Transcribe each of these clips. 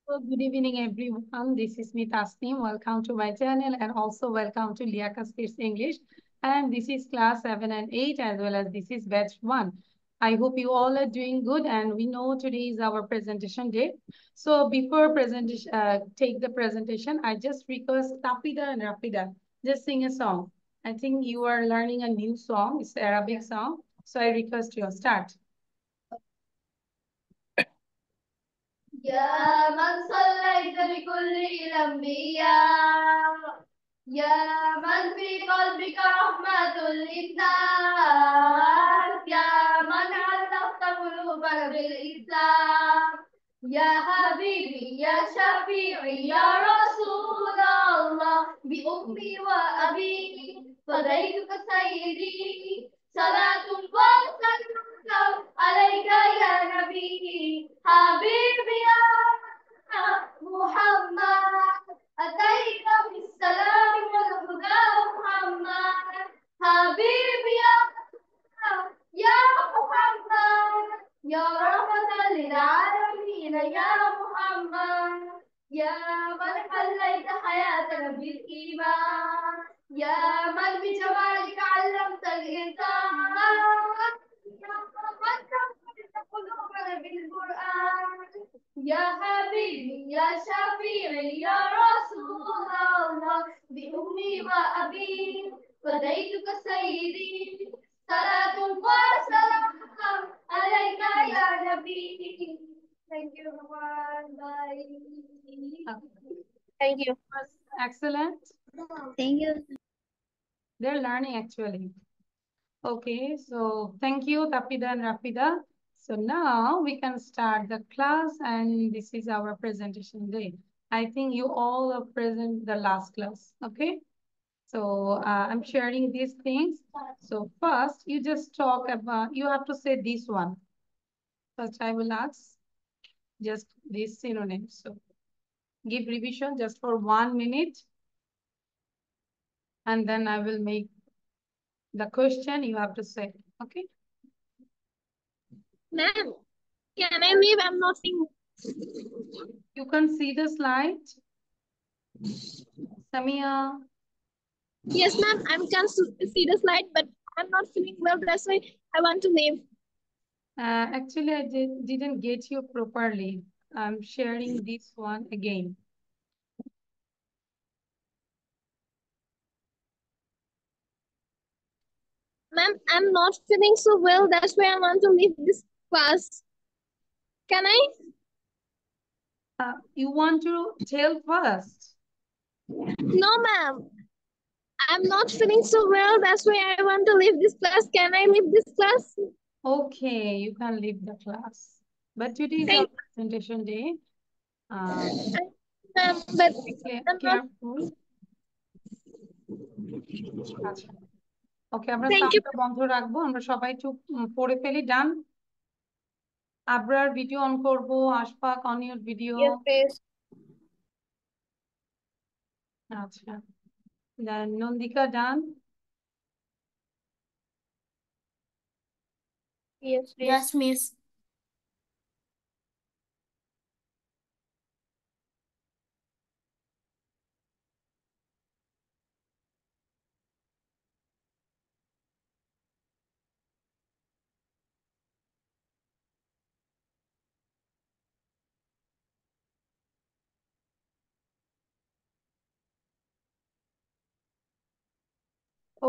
So good evening, everyone. This is me, Tasneem. Welcome to my channel and also welcome to Liaka Speaks English. And this is class 7 and 8 as well as this is batch 1. I hope you all are doing good and we know today is our presentation day. So before presentation, take the presentation, I just request Tafida and Rafida, just sing a song. I think you are learning a new song. It's Arabic song. So I request you start. يا من صليت بكل الأنبياء يا من في قلبك رحمة للناس يا من علقت قلوبنا بالإسلام يا حبيبي يا شفيعي يا رسول الله بأمي وأبي فديتك سيدي صلاة وسلام عليك يا نبي حبيبي يا محمد أتيت بالسلام والهدى محمد حبيبي يا محمد يا رحمة للعالمين يا محمد يا من حليت حياتنا بالإيمان يا من بجمالك علمت الإنسان يا من كفرت قلوبنا بالقرآن يا حبيبي يا شفيعي يا رسول الله بأمي وأبي فديتك سيدي صلاة وسلام عليك يا نبي. Thank you, everyone. Bye. Thank you. Excellent. Thank you. They're learning actually. Okay, so thank you, Tapida and Rafida. So now we can start the class and this is our presentation day. I think you all are present the last class, okay? So I'm sharing these things. So first, you just talk about, you have to say this one. First, I will ask just this synonym. So give revision just for 1 minute. And then I will make the question you have to say, okay? Ma'am, can I leave? I'm not seeing. You can see the slide. Samia. Yes, ma'am, I can see the slide, but I'm not feeling well. That's why I want to leave. Actually, I didn't get you properly. I'm sharing this one again. Ma'am, I'm not feeling so well. That's why I want to leave this class. Can I? You want to tell first? No, ma'am. I'm not feeling so well. That's why I want to leave this class. Can I leave this class? Okay, you can leave the class. But today is our presentation day. But Be I'm not. careful. আচ্ছা। ওকে, আমরা Thank you. সাউন্ডটা বন্ধ রাখবো। আমরা সবাই চুপ পড়ে ফেলি। ডান? আবরার ভিডিও অন করব, Ashfaq on your video. Yes, please. আচ্ছা। নন্দিকা ডান? Yes, please. Yes, miss.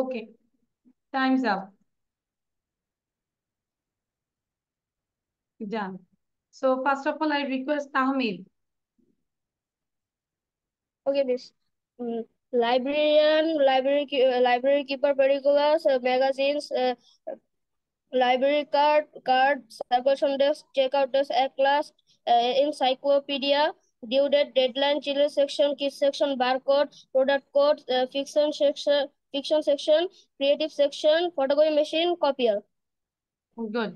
Okay, time's up. Done. So first of all, I request Tahmid. Okay, this library keeper particulars, magazines, library card, circulation desk, checkout desk, A class, encyclopedia, due date, deadline, children section, kids section, barcode, product code, fiction section, creative section, photocopy machine, copier. Good.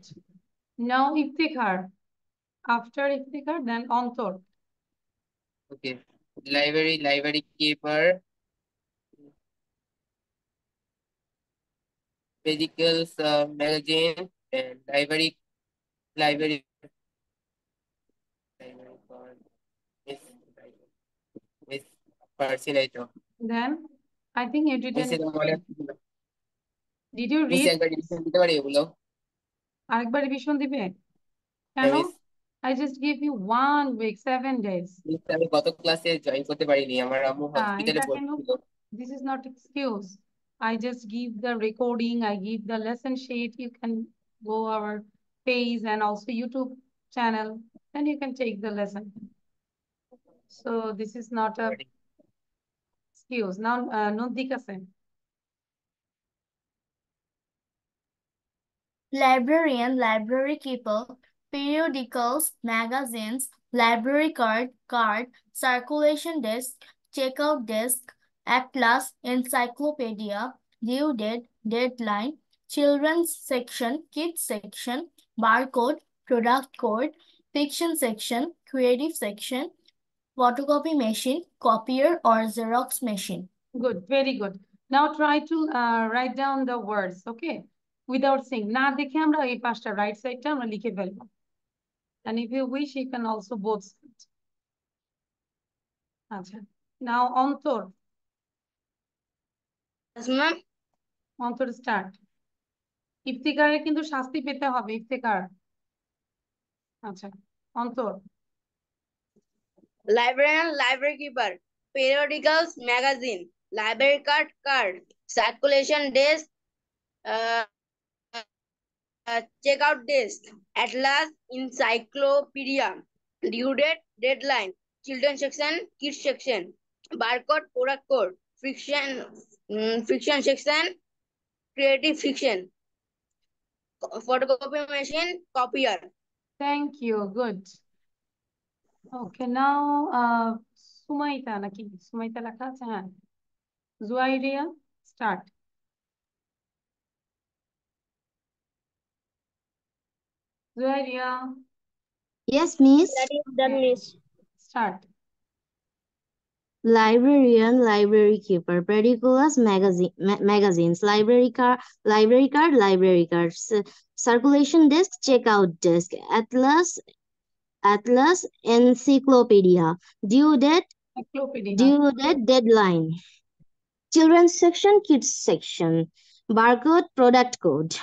Now Iftikhar. After Iftikhar, then Antor. Okay. Library keeper, medicals, magazine, and library card. Miss, Miss পারছি নাই তো। Then I think you Miss didn't. এটা মনে Did you miss read? একবার revision দিতে পারি এগুলো? আরেকবার রিভিশন দিবে? হ্যাঁ কেন? Miss. I just give you 1 week, 7 days. Miss আমি গত ক্লাসে জয়েন করতে পারিনি, আমার আম্মু হসপিটালে এটা কেন? ভর্তি ছিল। This is not excuse. I just give the recording, I give the lesson sheet. You can go our page and also YouTube channel, and you can take the lesson. So this is not a excuse. Now, Nodika Sen. Librarian, library keeper, periodicals, magazines, library card, circulation desk, checkout desk, atlas, encyclopedia, due date, deadline, children's section, kids section, barcode, product code, fiction section, creative section, photocopy machine, copier or Xerox machine. Good, very good. Now try to write down the words, okay? Without saying. না দেখে আমরা এই পাঁচটা right side টা আমরা লিখে ফেলবো. And if you wish, you can also both sides. আচ্ছা. Now অন্তর. Yes, ma'am. অন্তর start. ইফতিকারের কিন্তু শাস্তি পেতে হবে, ইফতিকার। আচ্ছা, অন্তর। Librarian, library keeper, periodicals, magazine, library card, circulation desk, uh, checkout desk, atlas, encyclopedia, due date, deadline, children section, kids section, barcode, product code, fiction section, creative fiction, photocopy machine, copier. Thank you, good. Okay, now Sumaita নাকি? সুমাইতা লেখা আছে, হ্যাঁ। Juairia, start. Zuhairia, Yes, miss. That is done, miss. start. Librarian, library keeper, periodicals, magazines, library card, library cards, circulation desk, checkout desk, atlas, encyclopedia, due date, Encyclopedia. deadline, children's section, kids section, barcode, product code,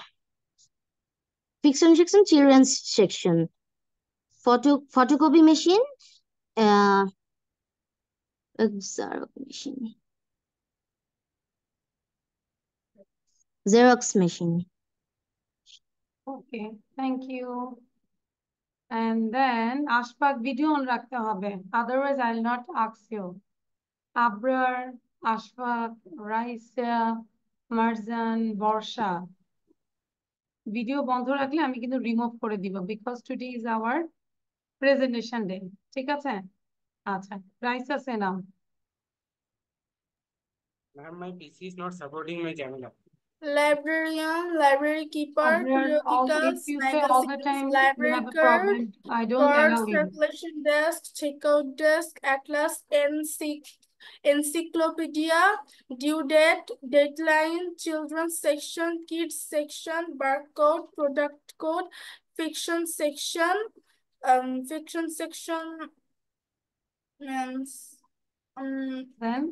fiction section, children's section, photocopy machine, Xerox machine. Xerox machine. Okay, thank you. And then Ashfaq video on রাখতে হবে. Otherwise, I'll not ask you. Abrar, Ashfaq, Raisa, Marzan, Borsha. Video বন্ধ রাখলে আমি কিন্তু remove করে দিব, because today is our presentation day. ঠিক আছে? আচ্ছা, রাইসা সেনা। Ma'am, my PC is not supporting my camera. Librarian, library keeper, periodicals, If you say all the magazines, time you library have a card, problem, I don't allow you. circulation desk, checkout desk, atlas, encyclopedia, due date, deadline, children's section, kids section, barcode, product code, fiction section means Then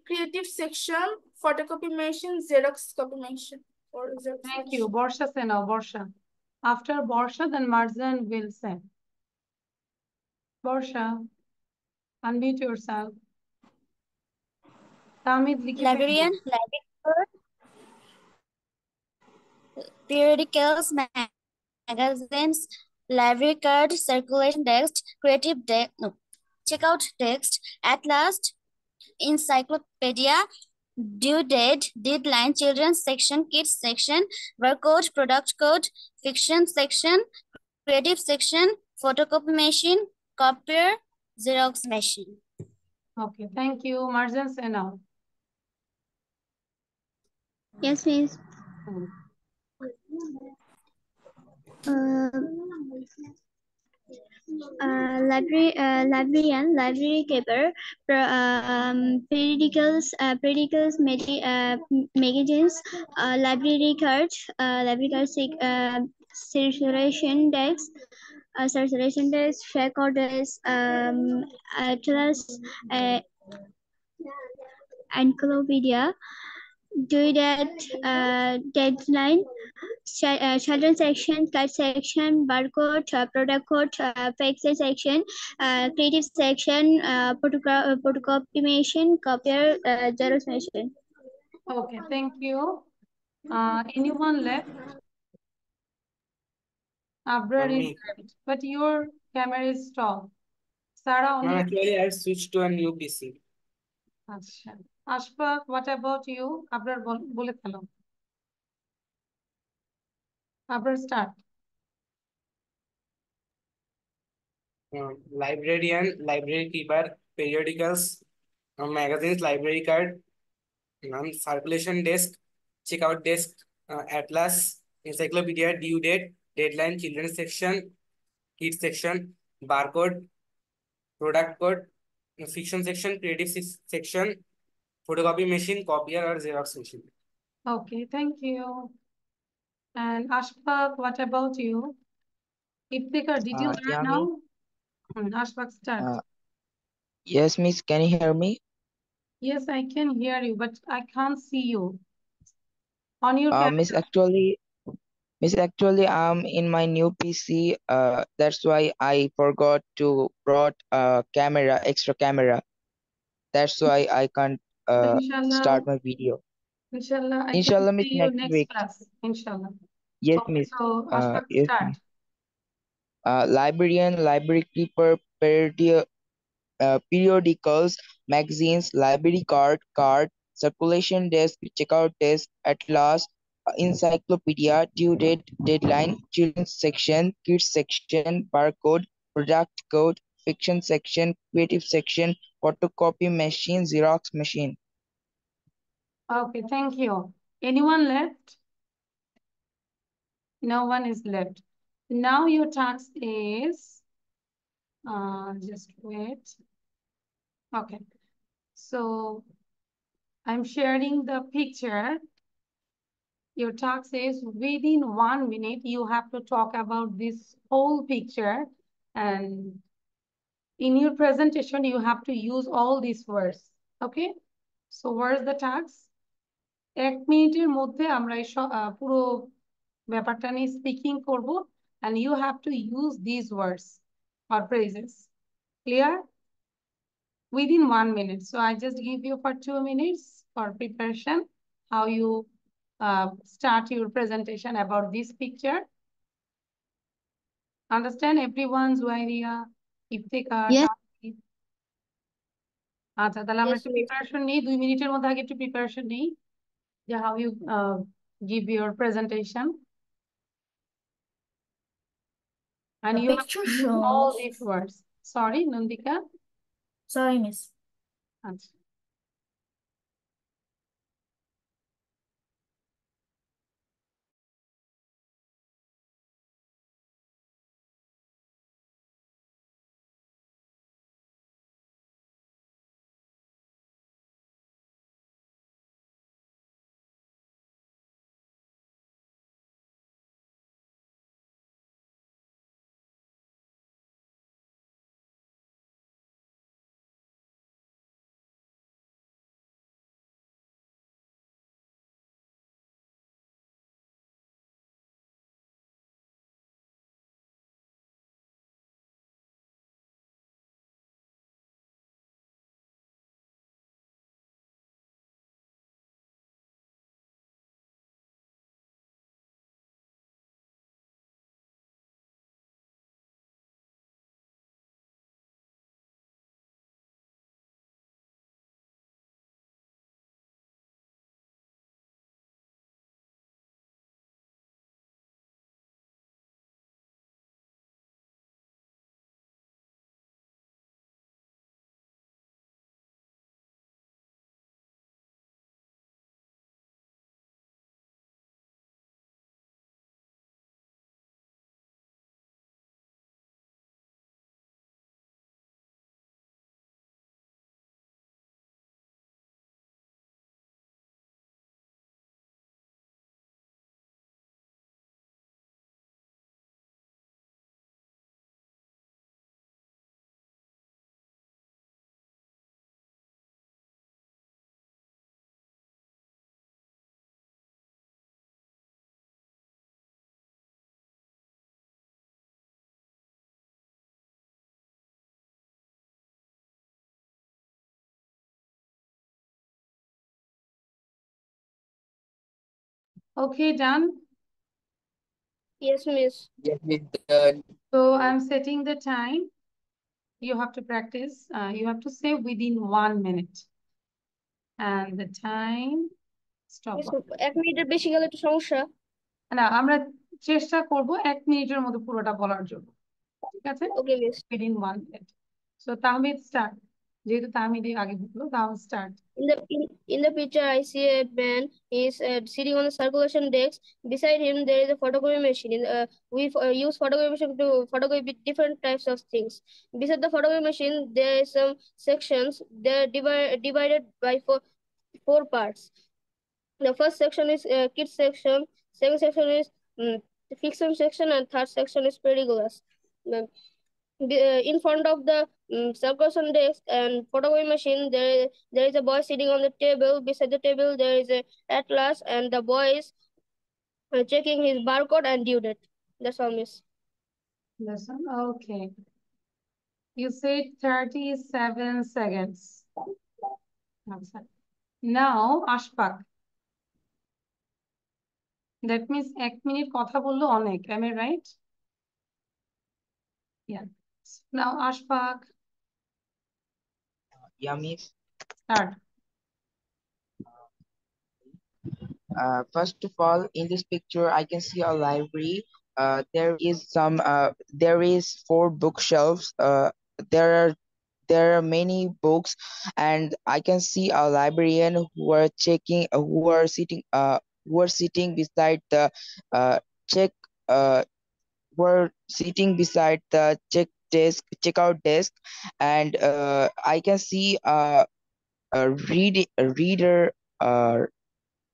creative section, photocopy machine, Xerox copy machine or Xerox thank machine. you. Borsha say now, Borsha. After Borsha, then Marzan will say. Borsha, unmute yourself. Tamid লিখে Librarian, ফেলবো। library card, periodicals, magazines, library card, circulation text, checkout text, atlas, encyclopedia, due date, deadline, children's section, kids section, barcode, product code, fiction section, creative section, photocopy machine, copier, Xerox machine. Okay, thank you. Marzan say now. Yes, miss. Librarian, library keeper, periodicals, magazines, library cards, circulation desk, circulation desk, checkout desk, atlas, encyclopedia, due date, deadline, children section, cut section, barcode, product code, faxes section, creative section, photocopy machine, copier, Xerox machine. Okay, thank you. Anyone left? Abrar is Me. left, but your camera is stopped. Sarah Ma'am, only. actually, I switched to a new PC. আচ্ছা Ashfaq, what about you? Abrar বলে ফেলো। Abrar start. Librarian, library keeper, periodicals, magazines, library card, circulation desk, checkout desk, atlas, encyclopedia, due date, deadline, children's section, kids section, barcode, product code, fiction section, creative section, photocopy machine, copier or Xerox machine. Okay, thank you. And Ashfaq, what about you? Iftikhar, did you learn Yeah, now? Miss. Ashfaq, start. Yes, Miss. Can you hear me? Yes, I can hear you, but I can't see you. On your camera. Miss, actually, I'm in my new PC. That's why I forgot to brought a camera, extra camera. That's why I can't Inshallah, start my video. inshallah, I can Inshallah, Miss, see you next next week. class. Inshallah. Yes, Okay, Miss. so Ashfaq, Yes, start. Miss. Librarian, library keeper, periodicals, magazines, library card, circulation desk, checkout desk, atlas, encyclopedia, due date, deadline, children's section, kids section, barcode, product code, fiction section, creative section, photocopy machine, Xerox machine. Okay, thank you. Anyone left? No one is left. Now your task is, just wait. Okay, so I'm sharing the picture. Your task is within 1 minute, you have to talk about this whole picture. And in your presentation, you have to use all these words. Okay, so where's the task? 1 মিনিটের মধ্যে আমরা এই পুরো ব্যাপারটা নিয়ে speaking করব, and you have to use these words or phrases. Clear? Within 1 minute. So I just give you for 2 minutes for preparation, how you start your presentation about this picture. Understand everyone's idea? Iftikhar, Yes. Tawfiq? আচ্ছা, তাহলে আমরা Yes, একটা miss. Preparation নিই, 2 মিনিটের মধ্যে আগে একটু preparation নিই যে how you give your presentation. And The you have to picture use all shows. these words. Sorry, Nandika. Sorry, miss. আচ্ছা। Okay, done. Yes, miss. Yes, miss. Done. So I'm setting the time. You have to practice. You have to say within 1 minute. And the time stop. Miss, 1 মিনিটের বেশি গেলে একটু সমস্যা। না, আমরা চেষ্টা করব 1 মিনিটের মধ্যে পুরোটা বলার জন্য। ঠিক আছে? Okay, miss. Within 1 minute. So Tahmid start. যেহেতু তাহমিদ আগে বললো, Tahmid start. In the picture, I see a man. He is sitting on the circulation desk. Beside him, there is a photocopy machine. We use photocopy machine to photocopy different types of things. Beside the photocopy machine, there is some sections. They're divided by four parts. The first section is kids section. Second section is fiction section, and third section is periglars. In front of the circulation desk and photocopy machine, there is a boy sitting on the table. Beside the table, there is a atlas, and the boy is checking his barcode and due date. That's all, miss. Listen, okay. You said 37 seconds. Okay. Now, Ashfaq. That means 1 minute কথা বললো অনেক. Am I right? Yeah. Now, Ashfaq, Yeah, miss. start. First of all, in this picture, I can see a library. There is 4 bookshelves. There are many books, and I can see a librarian who are sitting beside the check were sitting beside the checkout desk, and I can see a reader.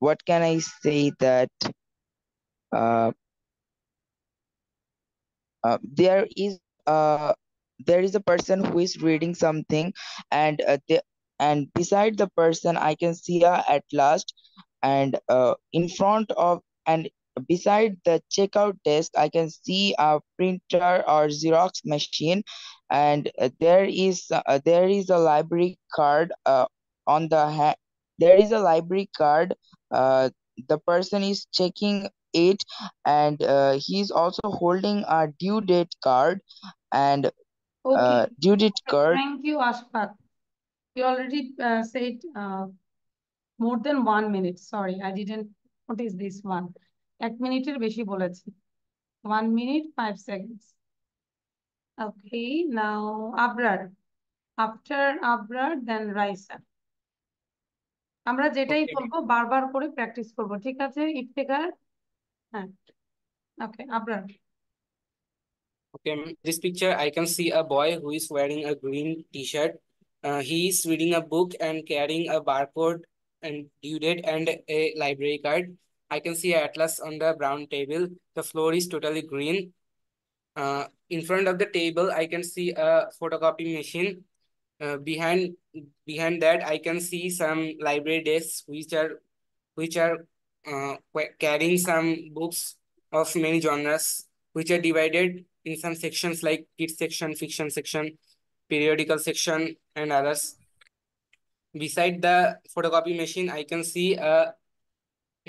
What can I say that uh, there is a person who is reading something, and beside the person I can see a atlas, and in front of and beside the checkout desk I can see a printer or Xerox machine, and there is a library card on there is a library card. The person is checking it, and he's also holding a due date card, and Okay. due date card. Thank you, Ashfaq. You already said more than 1 minute. Sorry, I didn't notice this one. 1 মিনিটের বেশি বলেছি. 1 minute, 5 seconds. Okay, now Abrar. After Abrar, then Raisa. আমরা যেটাই Okay. বলবো বারবার করে practice করব, ঠিক আছে? ইফতেখার, হ্যাঁ, ওকে, Abrar. Okay, this picture I can see a boy who is wearing a green t-shirt. He is reading a book and carrying a barcode and due date and a library card. I can see an atlas on the brown table. The floor is totally green. In front of the table, I can see a photocopy machine. Behind that, I can see some library desks which are carrying some books of many genres, which are divided in some sections like kids section, fiction section, periodical section, and others. Beside the photocopy machine, I can see a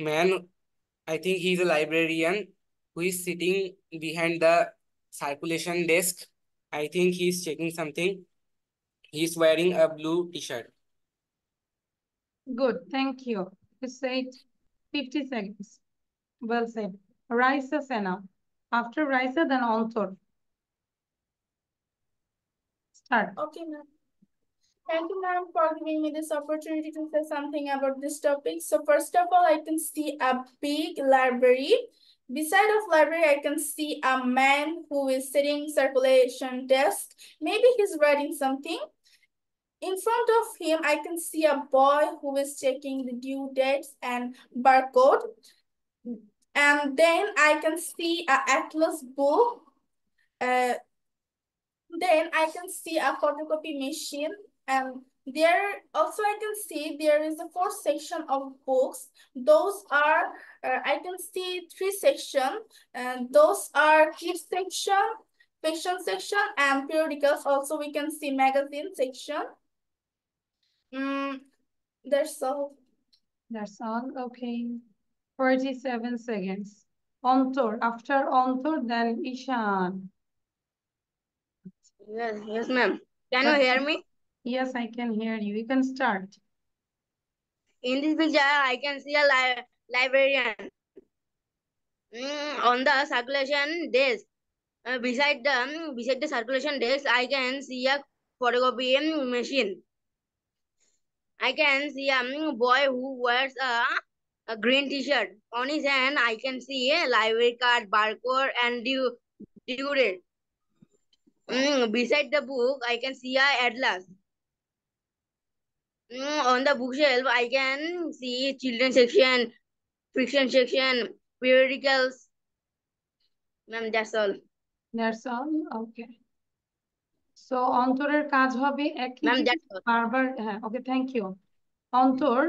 man. I think he's a librarian who is sitting behind the circulation desk. I think he's checking something. He's wearing a blue t-shirt. Good, thank you. You said 50 seconds. Well said. Raisa Sena. After Raisa, then Antor. Start. Okay, ma'am. Thank you, ma'am, for giving me this opportunity to say something about this topic. So first of all, I can see a big library. Beside of library, I can see a man who is sitting circulation desk. Maybe he's writing something. In front of him, I can see a boy who is checking the due dates and barcode. And then I can see an atlas book. Then I can see a photocopy machine, and there also I can see there is a 4th section of books. Those are I can see 3 sections, and those are kids section, fiction section, and periodicals. Also we can see magazine section. That's all. That's all. Okay. 47 seconds. Antor, after Antor, then Ishan. Yes, ma'am. Can you hear me? Yes, I can hear you. You can start. In this picture, I can see a librarian on the circulation desk. Beside the circulation desk, I can see a photocopy machine. I can see a boy who wears a green t-shirt. On his hand, I can see a library card, barcode, and due date. Beside the book, I can see a atlas. On the bookshelf, I can see children section, fiction section, periodicals. Ma'am, that's all. That's all? Okay. So অন্তরের কাজ হবে একই Ma'am, জিনিস that's all. বারবার, হ্যাঁ, ওকে, thank you. অন্তর,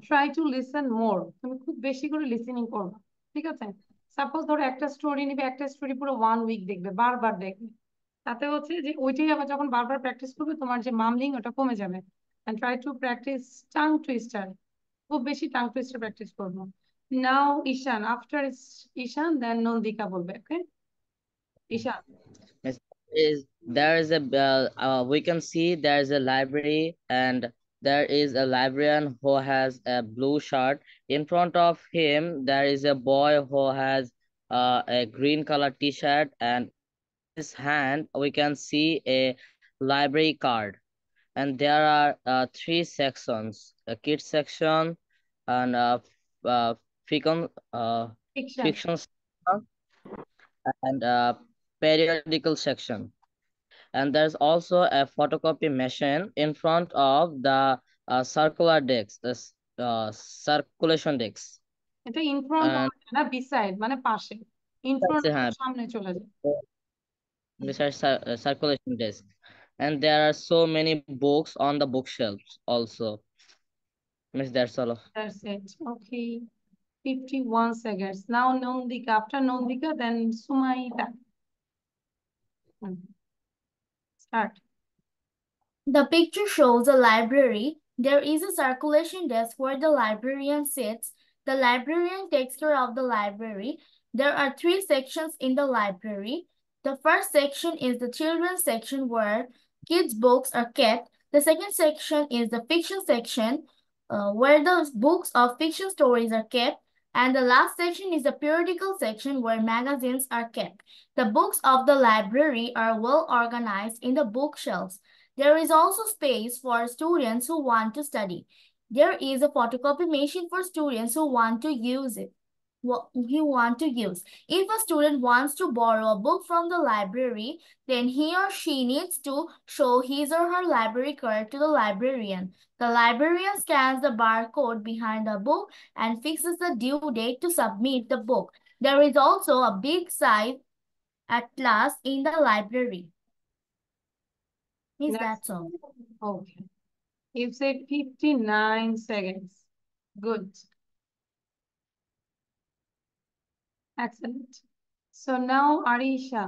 try to listen মোর। তুমি খুব বেশি করে লিসেনিং করবে, ঠিক আছে? সাপোজ ধরো একটা স্টোরি নিবে, একটা স্টোরি পুরো 1 উইক দেখবে, বারবার দেখবে। তাতে হচ্ছে যে ওইটাই আবার যখন বারবার প্র্যাকটিস করবে, তোমার যে মামলিং ওটা কমে যাবে। And try to practice tongue twister, খুব বেশি টাং টুইস্টার প্র্যাকটিস করবো। নাও ঈশান, আফটার ঈশান দেন নন্দিকা বলবে, ওকে? ঈশান। There is a we can see there is a library, and there is a librarian who has a blue shirt. In front of him there is a boy who has a green color t-shirt, and his hand we can see a library card. And there are 3 sections: a kids section, and uh, fiction Fiction. section, and periodical section. And there's also a photocopy machine in front of the circular desk, the circulation desk. এটা in front না beside, মানে পাশে। In front সামনে চলে যায়। Besides circulation desk. And there are so many books on the bookshelves also. Miss, that's all. That's it. Okay. 51 seconds. Now Nandika. After Nandika, then Sumaita. Start. The picture shows a library. There is a circulation desk where the librarian sits. The librarian takes care of the library. There are 3 sections in the library. The first section is the children's section where kids' books are kept. The second section is the fiction section where the books of fiction stories are kept. And the last section is the periodical section where magazines are kept. The books of the library are well organized in the bookshelves. There is also space for students who want to study. There is a photocopy machine for students who want to use it. If a student wants to borrow a book from the library, then he or she needs to show his or her library card to the librarian. The librarian scans the barcode behind the book and fixes the due date to submit the book. There is also a big size atlas in the library. That's all. Okay. You've said 59 seconds. Good. Excellent. So now Arisha.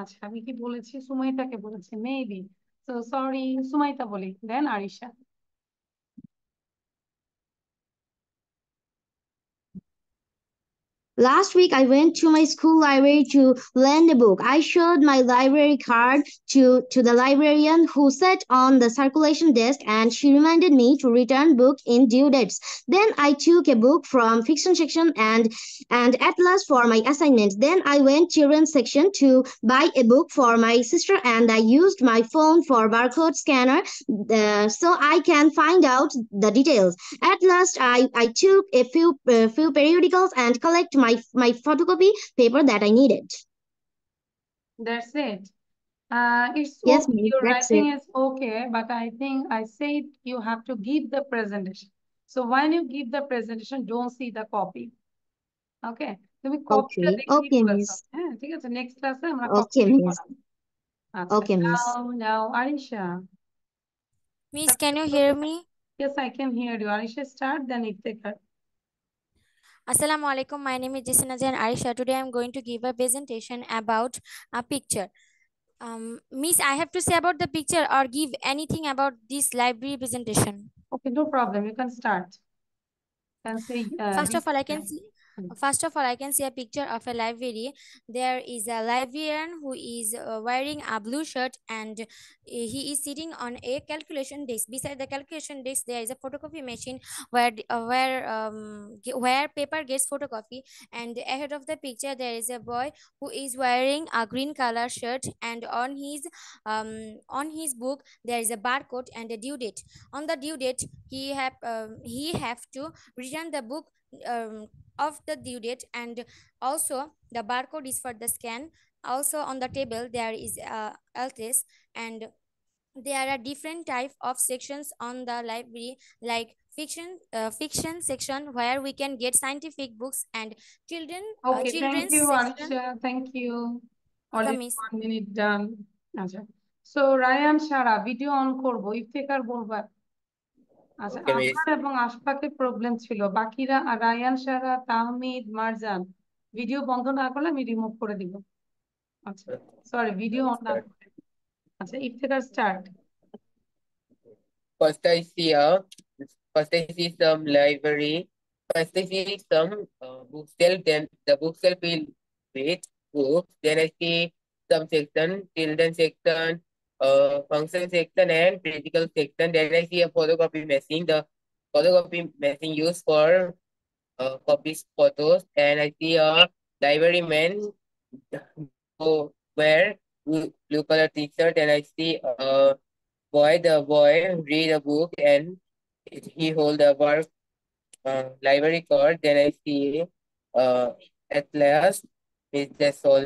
আচ্ছা, আমি কি বলেছি? সুমাইতাকে বলেছি, maybe. So sorry, Sumaita বলি, then Arisha. Last week, I went to my school library to lend a book. I showed my library card to the librarian who sat on the circulation desk, and she reminded me to return book in due dates. Then I took a book from fiction section and atlas for my assignment. Then I went children's section to buy a book for my sister, and I used my phone for barcode scanner so I can find out the details. At last, I took a few periodicals and collect my photocopy paper that I needed. That's it. It's yes, okay. Your that's writing it. is okay, but I think I said you have to give the presentation. So when you give the presentation, don't see the copy. Okay? তুমি কপিটা দেখেই বলেছো। হ্যাঁ, ঠিক আছে, next ক্লাসে আমরা copy করাবো। আচ্ছা, Okay, miss. Now Arisha. Miss, can you hear me? Yes, I can hear you. Arisha, start, then Iftikhar. Assalamu alaikum. My name is Jessina Jain Arisha. Today I'm going to give a presentation about a picture. Miss, I have to say about the picture or give anything about this library presentation? Okay, no problem. You can start. can say First of all, I can yeah. see. First of all, I can see a picture of a library. There is a librarian who is wearing a blue shirt, and he is sitting on a calculation desk. Beside the calculation desk, there is a photocopy machine where paper gets photocopy. And ahead of the picture, there is a boy who is wearing a green color shirt, and on his book there is a barcode and a due date. On the due date, he have to return the book of the due date, and also the barcode is for the scan. Also on the table there is LTS, and there are different type of sections on the library, like fiction section where we can get scientific books, and Okay, thank children's you, section. Anisha. Thank you. Welcome, Already miss. 1 minute done. আচ্ছা, so Rayan সারা video on করবো, ইফতেখার বলবা। আচ্ছা, Okay, miss. আমার এবং আশফাকের problem ছিল, বাকিরা Ryan সারা, Tahmid, Marjan video বন্ধ না করলে আমি রিমুভ করে দিব। আচ্ছা, সরি, ভিডিও অন না করে। আচ্ছা, Iftekhar start. First I see some library. First I see some bookshelf. Then the bookshelf will with books. Then I see some section, children section, function section, and critical section. Then I see a photocopy machine. The photocopy machine used for copies photos. And I see a library man who wear blue color t-shirt. And I see the boy read a book and he hold a work library card. Then I see at last that's all.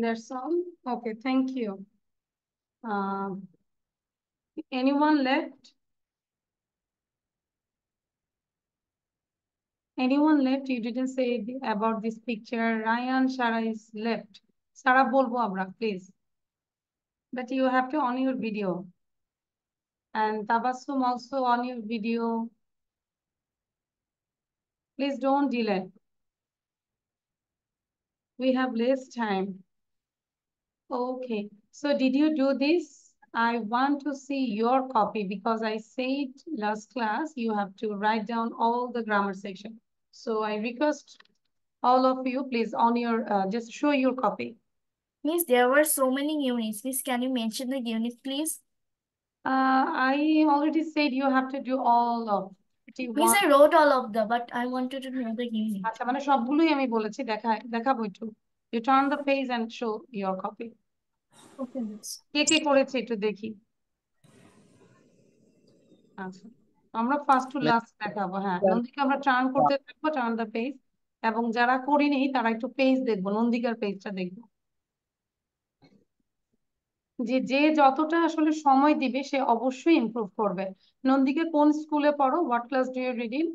That's all. Okay, thank you. Anyone left? Anyone left? You didn't say about this picture. Ryan, Shara is left. Sarah bolbo abra, please. But you have to on your video. And Tabassum also on your video. Please don't delay. We have less time. Okay. So did you do this? I want to see your copy because I said last class you have to write down all the grammar section. So I request all of you, please, on your just show your copy. Miss, there were so many units. Miss, can you mention the units, please? I already said you have to do all of it. Miss, I wrote all of them, but I wanted to know the unit. আচ্ছা, মানে সবগুলোই আমি বলেছি, দেখাবো একটু। You turn the page and show your copy. Okay, miss. কে কে করেছে একটু দেখি। আচ্ছা, আমরা ফার্স্ট টু লাস্ট দেখাবো। হ্যাঁ, নন্দিকা আমরা টার্ন করতে থাকবো, টার্ন দ্য পেজ, এবং যারা করিনি তারা একটু পেজ দেখবো, নন্দিকার পেজটা দেখবো। যে যতটা আসলে সময় দিবে সে অবশ্যই ইমপ্রুভ করবে। নন্দিকা কোন স্কুলে পড়ো? What class do you read in?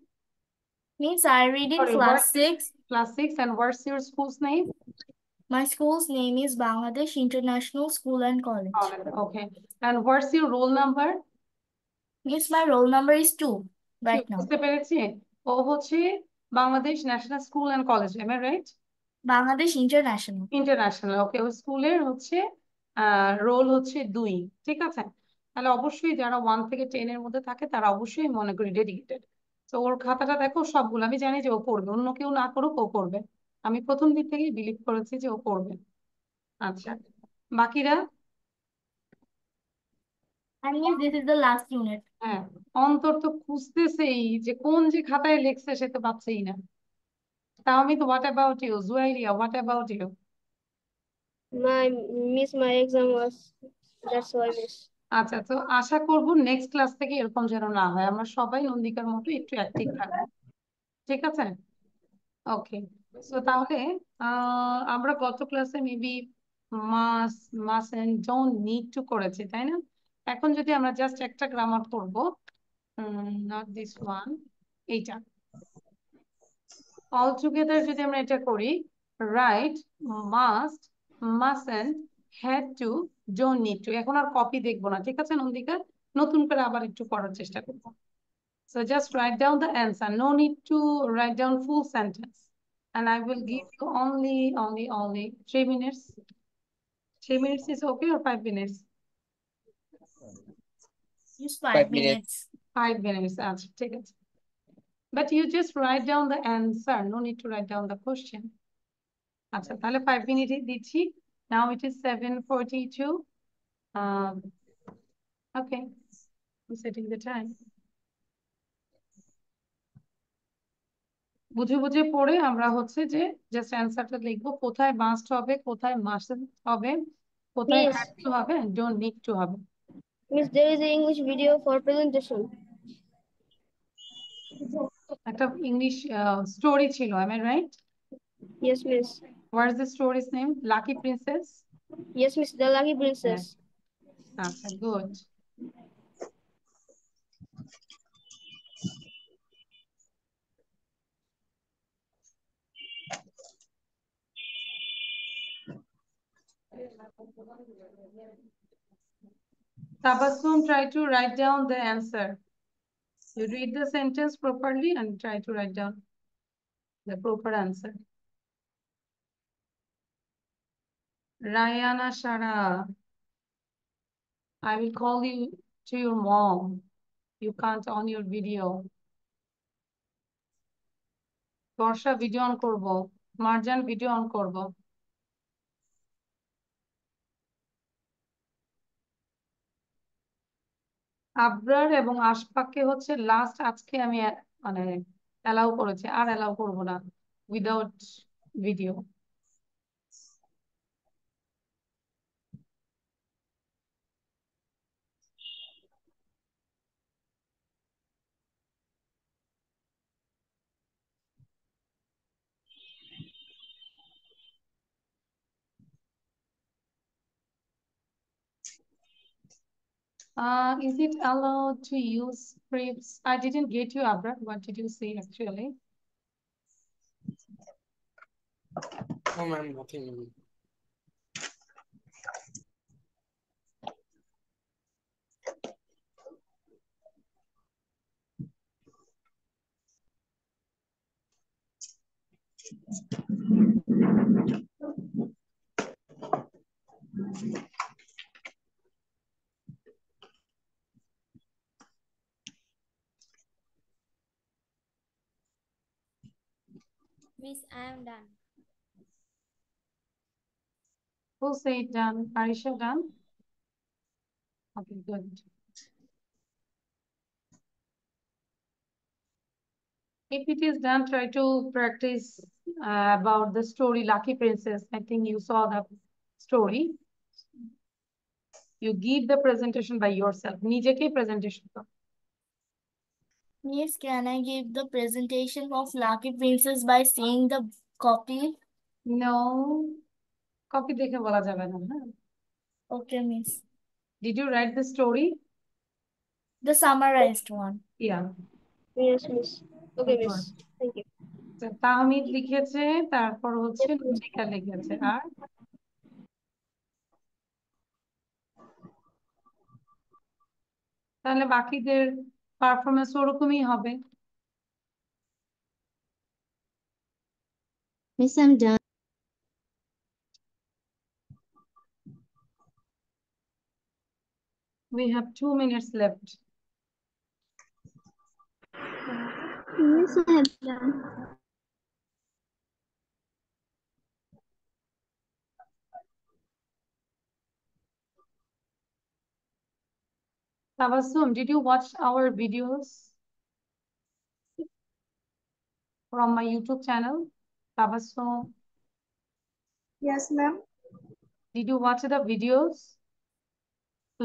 Miss, I read in class 6. Class 6, and what's your school's name? My school's name is Bangladesh International School and College. Okay. And what's your roll number? Miss, my roll number is 2 right now. বুঝতে পেরেছি, ও হচ্ছে Bangladesh national school and college, am I right? Bangladesh International. International, okay. ও স্কুলের হচ্ছে role হচ্ছে 2, ঠিক আছে? তাহলে অবশ্যই যারা 1 থেকে 10 এর মধ্যে থাকে তারা অবশ্যই মনে করি ডেডিকেটেড। তো ওর খাতাটা দেখো, সবগুলো আমি জানি যে ও পড়বে, অন্য কেউ না করুক ও করবে। আমি প্রথম দিক থেকেই বিলিভ করেছি যে ও করবে। আচ্ছা, বাকিরা? And miss, this is the last unit. হ্যাঁ, অন্তর তো খুঁজতেছেই যে কোন যে খাতায় লেখছে, সে তো পাচ্ছেই না। Tahmid, what about you? Zuairia, what about you? My exam was, that's why miss. আচ্ছা, তো আশা করব নেক্সট ক্লাস থেকে এরকম যেন না হয়, আমরা সবাই নন্দিকার মতো একটু অ্যাক্টিভ থাকবো, ঠিক আছে? ওকে, সো তাহলে আমরা গত ক্লাসে maybe must and don't need to করেছি, তাই না? এখন যদি আমরা জাস্ট একটা গ্রামার করব, নট দিস ওয়ান, এইটা অল টুগেদার যদি আমরা এটা করি, right, must, mustn't, had to, don't need to. এখন আর কপি দেখবো না, ঠিক আছে নন্দিকা? নতুন করে আবার একটু পড়ার চেষ্টা করবো। So just write down the answer. No need to write down full sentence. And I will give you only 3 minutes. 3 minutes is okay, or 5 minutes? Just 5 minutes. 5 minutes. আচ্ছা, ঠিক আছে। But you just write down the answer. No need to write down the question. আচ্ছা তাহলে 5 মিনিটে দিচ্ছি। Now it is 7:42. Okay, I'm setting the time. বুঝে বুঝে পড়ে আমরা হচ্ছে যে জাস্ট অ্যান্সারটা লিখবো, কোথায় মাস্ট হবে, কোথায় মাস্ট হবে, কোথায় Miss, হ্যাড টু হবে, ডোন্ট নিড টু হবে। Miss, there is an English video for presentation. একটা ইংলিশ স্টোরি ছিল, am I right? Yes, Miss. What is the story's name? Lucky Princess? Yes, Miss, the Lucky Princess. আচ্ছা, good. Tabassum, try to write down the answer. You read the sentence properly and try to write down the proper answer. Rayana Shara, I will call you to your mom. You can't on your video. Borsha video on korbo. Marjan video on korbo. Abrar এবং আশফাককে হচ্ছে last আজকে আমি মানে allow করেছি, আর allow করব না without video. Is it allowed to use scripts? I didn't get you, Abrar. What did you say actually? Oh, ma'am, nothing. Miss, I am done. Who said done? Arisha done? Okay, good. If it is done, try to practice about the story Lucky Princess. I think you saw the story. You give the presentation by yourself. নিজেকে presentation দাও। Miss, can I give the presentation of Lucky Princess by seeing the copy? No, copy দেখে বলা যাবে না, হ্যাঁ? Okay, Miss. Did you write the story? The summarized one. Yeah. Yes, Miss. Okay, Miss. Good. Thank you. Tahmid লিখেছে, তারপর হচ্ছে নচিকা লিখেছে, আর তাহলে বাকিদের পারফরমেন্স ওরকমই হবে। Miss, I'm done. We have 2 minutes left. Yes, I have done. Tabassum, did you watch our videos from my YouTube channel? Tabassum, Yes, ma'am. did you watch the videos?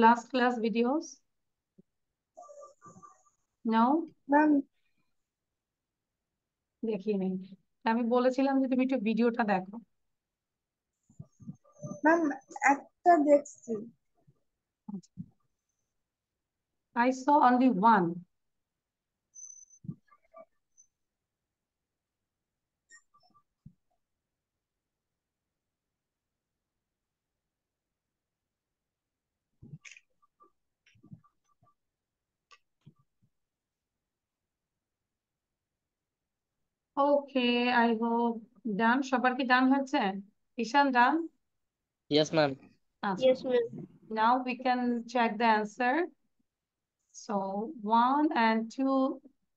Last class videos? No? Ma'am, দেখিনি। আমি বলেছিলাম যে তুমি একটু ভিডিওটা দেখো। ma'am, একটা দেখছি। I saw only one. Okay, I hope done. সবার কি done হয়েছে? Ishan done? Yes, ma'am. আচ্ছা। Yes, ma'am. Now we can check the answer. So 1 and 2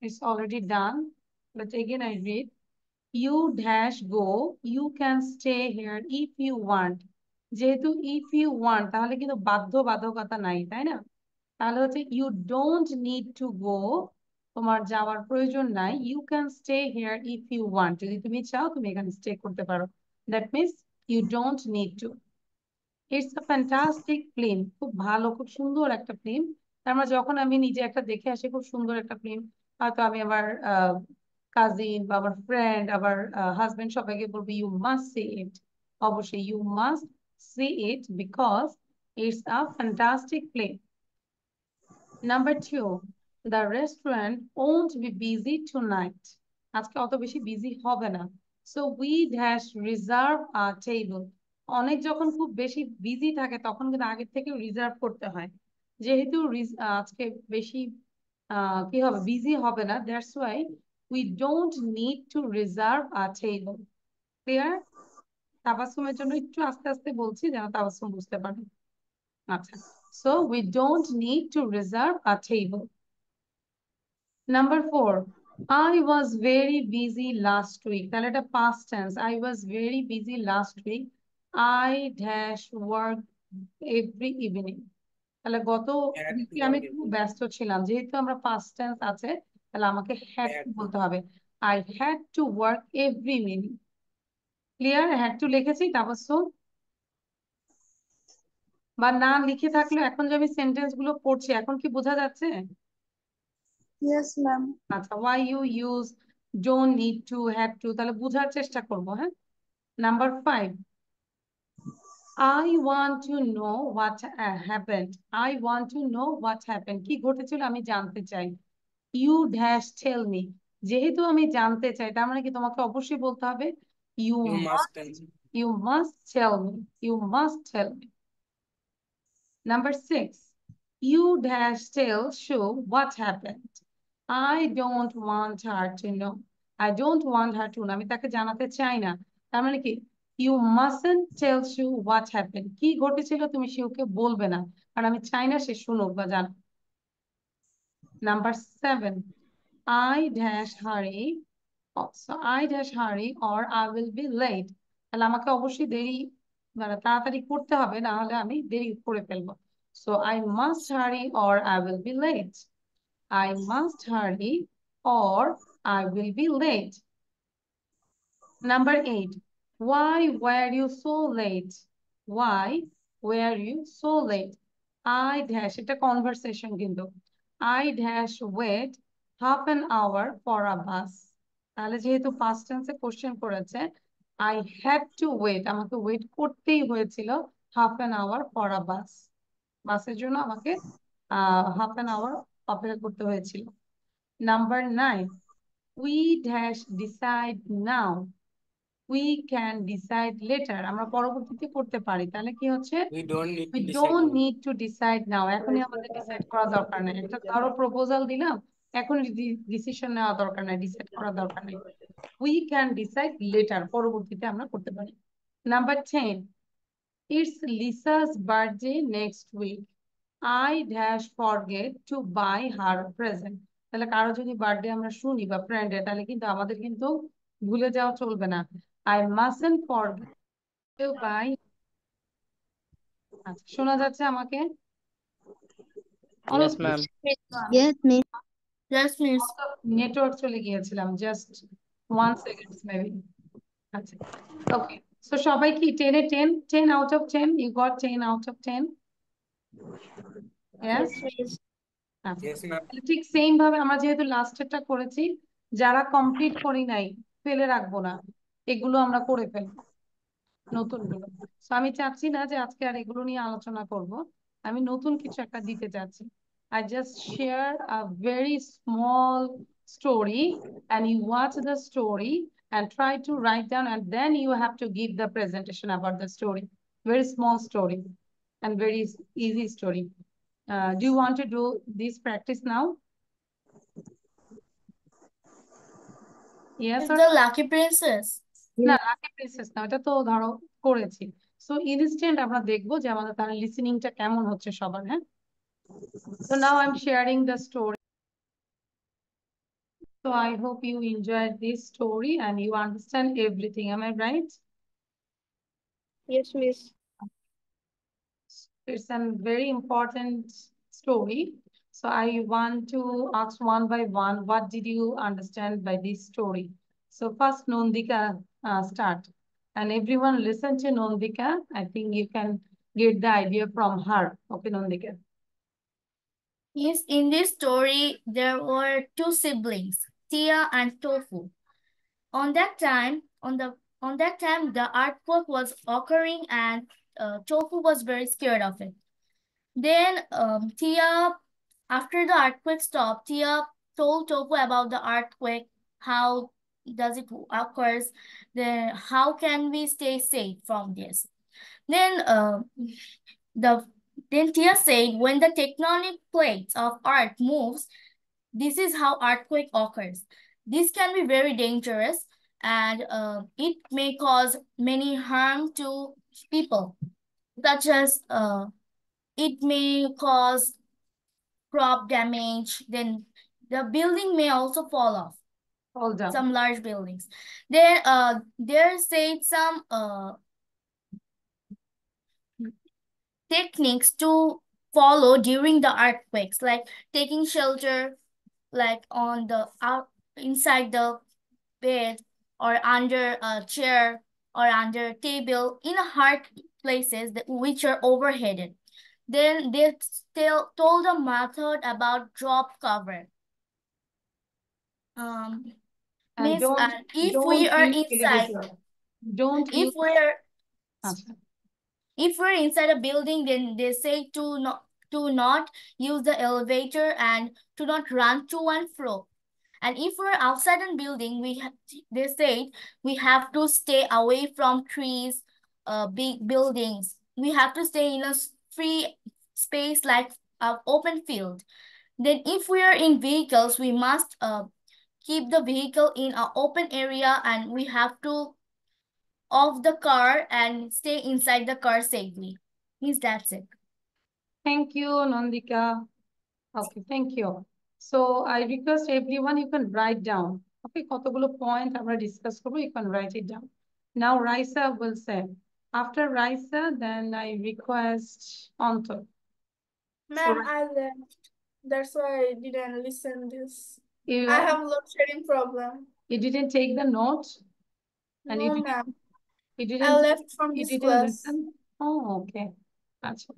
is already done. but again I read, you dash go, you can stay here if you want. যেহেতু if you want তাহলে কিন্তু বাধ্যবাধকতা নাই, তাই না? তাহলে হচ্ছে you don't need to go, তোমার যাওয়ার প্রয়োজন নাই, you can stay here if you want. যদি তুমি চাও তুমি এখানে স্টে করতে পারো, that means you don't need to. It's a fantastic film. খুব ভালো, খুব সুন্দর একটা ফিল্ম। তার মানে যখন আমি নিজে একটা দেখে আসি খুব সুন্দর একটা ফিল্ম, হয়তো আমি আমার কাজিন বা আমার ফ্রেন্ড, আবার হাজবেন্ড সবাইকে বলবো ইউ মাস্ট সি ইট। অবশ্যই you must see it because it's a fantastic film. Number 2, the restaurant won't be busy tonight. আজকে অত বেশি বিজি হবে না। So we dash reserve a table. অনেক যখন খুব বেশি বিজি থাকে তখন কিন্তু আগে থেকে রিজার্ভ করতে হয়। যেহেতু আজকে বেশি কি হবে, বিজি হবে না, that's why we don't need to reserve a table. Clear? তাবাসসুমের জন্য একটু আস্তে আস্তে বলছি যেন তাবাসসুম বুঝতে পারে। আচ্ছা, so we don't need to reserve a table. Number 4, I was very busy last week. তাহলে এটা past tense. I was very busy last week. I dash work every evening. তাহলে গত উইকে আমি খুব ব্যস্ত ছিলাম। যেহেতু আমরা past tense আছে তাহলে আমাকে had to বলতে হবে। I had to work every evening. Clear? had to লিখেছি তাবাসসুম? বা না লিখে থাকলে এখন যে আমি সেন্টেন্স গুলো পড়ছি এখন কি বোঝা যাচ্ছে? Yes, ma'am. আচ্ছা, why you use don't need to, have to, তাহলে বোঝার চেষ্টা করবো। হ্যাঁ, number 5, I want to know what happened. I want to know what happened. কি ঘটেছিল আমি জানতে চাই। You dash tell me. যেহেতু আমি জানতে চাই তার মানে কি তোমাকে অবশ্যই বলতে হবে you must tell me. you must tell me. You must tell me. Number 6, you dash tell Shu what happened. I don't want her to know. I don't want her to know. আমি তাকে জানাতে চাই না। তার মানে কি you mustn't tell Shu what happened. কি ঘটেছিল তুমি শিউকে বলবে না, কারণ আমি চাই না সে শুনুক বা জানুক। Number 7, I dash hurry. So I dash hurry or I will be late. তাহলে আমাকে অবশ্যই দেরি মানে তাড়াতাড়ি করতে হবে, না হলে আমি দেরি করে ফেলবো। So I must hurry or I will be late. I must hurry or I will be late. Number 8, why were you so late? Why were you so late? I dash, এটা conversation কিন্তু। I dash wait half an hour for a bus. তাহলে যেহেতু past tense এ question করেছে, I had to wait, আমাকে wait করতেই হয়েছিল half an hour for a bus. বাসের জন্য আমাকে half an hour অপেক্ষা করতে হয়েছিল। Number 9, we dash decide now. We can decide later. আমরা পরবর্তীতে করতে পারি। তাহলে কি হচ্ছে We don't need we to decide don't now. need to decide now. এখনই আমাদের ডিসাইড করা দরকার নেই। একটা ধরো প্রপোজাল দিলাম, এখন ডিসিশন নেওয়া দরকার নাই, ডিসাইড করা দরকার নেই। We can decide later. পরবর্তীতে আমরা করতে পারি। Number 10, it's Lisa's birthday next week. I dash forget to buy her present. তাহলে কারো যদি বার্থডে আমরা শুনি বা ফ্রেন্ডের, তাহলে কিন্তু আমাদের কিন্তু ভুলে যাওয়া চলবে না। I mustn't forget to buy. আচ্ছা, শোনা যাচ্ছে আমাকে? Yes, ma'am. Yes, miss. Yes, miss. Network চলে গিয়েছিলাম, জাস্ট 1 সেকেন্ড মেবি। আচ্ছা, ওকে। সো সবাই কি 10 এ 10, 10 out of 10? You got 10 out of 10? Yes? আচ্ছা, Yes, ma'am. ঠিক সেম ভাবে আমরা যেহেতু লাস্টেরটা করেছি, যারা কমপ্লিট করি নাই ফেলে রাখবো না, এগুলো আমরা করে ফেলবো নতুনগুলো। তো আমি চাচ্ছি না যে আজকে আর এগুলো নিয়ে আলোচনা করব, আমি নতুন কিছু একটা দিতে চাচ্ছি। I just share a very small story and you watch the story and try to write down, and then you have to give the presentation about the story. Very small story and very easy story. Do you want to do this practice now? Yes It's or the no? Lucky Princess. না, lucky princess না, এটা তো ধরো করেছি। So instant আমরা দেখবো যে আমাদের তাহলে লিসেনিংটা কেমন হচ্ছে সবার। হ্যাঁ, so now I'm sharing the story. So I hope you enjoyed this story and you understand everything. Am I right? Yes, Miss. It's a very important story. So I want to ask one by one, what did you understand by this story? So first, Nandika, start. And everyone listen to Nandika. I think you can get the idea from her. Okay, Nandika. Yes, in this story, there were two siblings, Tia and Tofu. On that time, the earthquake was occurring, and Tofu was very scared of it. Then Tia, after the earthquake stopped, Tia told Tofu about the earthquake, how does it occurs, then how can we stay safe from this. Then the then Tia said, when the tectonic plates of Earth moves, this is how earthquake occurs. This can be very dangerous, and it may cause many harm to people, such as it may cause crop damage. Then the building may also fall off. Fall down. Some large buildings. Then there said some techniques to follow during the earthquakes, like taking shelter, like on the inside the bed, or under a chair, or under table in hard places which are overheaded. Then they still told a method about drop cover. And Miss, if we are use inside, elevator. Don't use. If we're inside a building, then they say to not use the elevator and to not run to and fro. And if we're outside a building, they say we have to stay away from trees, big buildings. We have to stay in a free space like an open field. Then if we are in vehicles, we must keep the vehicle in an open area, and we have to off the car and stay inside the car safely. Means that's it. Thank you, Nandika. Okay, thank you. So I request everyone, you can write down. Okay, কতগুলো point আমরা discuss করবো, you can write it down. Now Raisa will say. After Raisa, then I request Anto. Ma'am, I left. That's why I didn't listen this. You, I have load shedding problem. You didn't take the note? And no, ma'am. You didn't. I left from this class. Listen? Oh, okay. Gotcha.